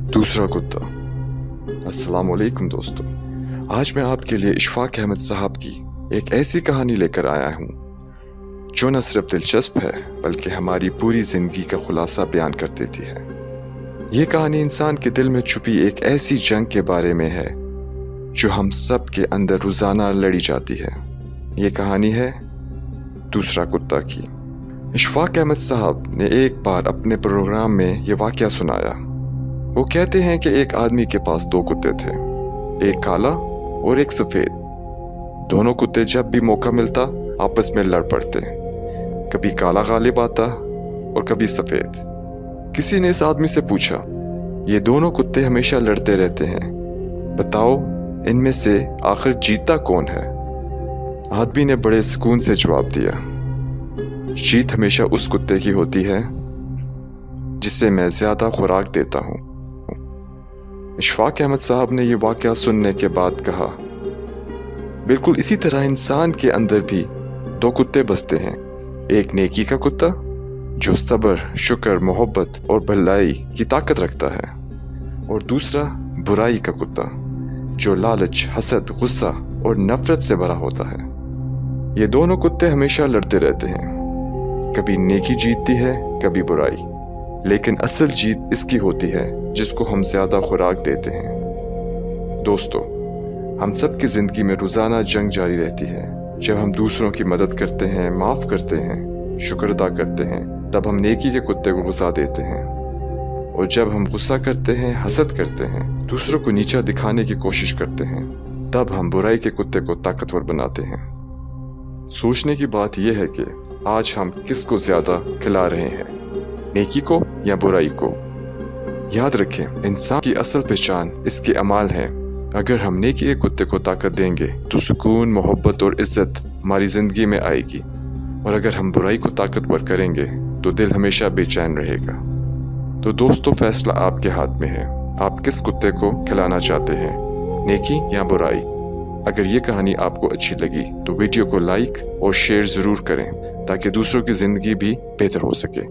दूसरा कुत्ता। अस्सलाम वालेकुम दोस्तों, आज मैं आपके लिए इशफाक अहमद साहब की एक ऐसी कहानी लेकर आया हूँ जो न सिर्फ दिलचस्प है बल्कि हमारी पूरी ज़िंदगी का खुलासा बयान कर देती है। ये कहानी इंसान के दिल में छुपी एक ऐसी जंग के बारे में है जो हम सब के अंदर रोज़ाना लड़ी जाती है। ये कहानी है दूसरा कुत्ता की। इशफाक अहमद साहब ने एक बार अपने प्रोग्राम में ये वाक़या सुनाया। वो कहते हैं कि एक आदमी के पास दो कुत्ते थे, एक काला और एक सफ़ेद। दोनों कुत्ते जब भी मौका मिलता आपस में लड़ पड़ते, कभी काला गालिब आता और कभी सफ़ेद। किसी ने इस आदमी से पूछा, ये दोनों कुत्ते हमेशा लड़ते रहते हैं, बताओ इनमें से आखिर जीतता कौन है? आदमी ने बड़े सुकून से जवाब दिया, जीत हमेशा उस कुत्ते की होती है जिसे मैं ज़्यादा खुराक देता हूँ। इशफाक अहमद साहब ने यह वाक़या सुनने के बाद कहा, बिल्कुल इसी तरह इंसान के अंदर भी दो कुत्ते बसते हैं। एक नेकी का कुत्ता जो सब्र, शुक्र, मोहब्बत और भलाई की ताकत रखता है, और दूसरा बुराई का कुत्ता जो लालच, हसद, गुस्सा और नफरत से भरा होता है। ये दोनों कुत्ते हमेशा लड़ते रहते हैं, कभी नेकी जीतती है कभी बुराई, लेकिन असल जीत इसकी होती है जिसको हम ज़्यादा खुराक देते हैं। दोस्तों, हम सब की ज़िंदगी में रोज़ाना जंग जारी रहती है। जब हम दूसरों की मदद करते हैं, माफ़ करते हैं, शुक्र अदा करते हैं, तब हम नेकी के कुत्ते को गुस्सा देते हैं, और जब हम गुस्सा करते हैं, हसद करते हैं, दूसरों को नीचा दिखाने की कोशिश करते हैं, तब हम बुराई के कुत्ते को ताकतवर बनाते हैं। सोचने की बात यह है कि आज हम किसको ज़्यादा खिला रहे हैं, नेकी को या बुराई को? याद रखें, इंसान की असल पहचान इसके अमाल है। अगर हम नेकी के कुत्ते को ताकत देंगे तो सुकून, मोहब्बत और इज्जत हमारी ज़िंदगी में आएगी, और अगर हम बुराई को ताकतवर करेंगे तो दिल हमेशा बेचैन रहेगा। तो दोस्तों, फैसला आपके हाथ में है। आप किस कुत्ते को खिलाना चाहते हैं, नेकी या बुराई? अगर ये कहानी आपको अच्छी लगी तो वीडियो को लाइक और शेयर ज़रूर करें ताकि दूसरों की ज़िंदगी भी बेहतर हो सके।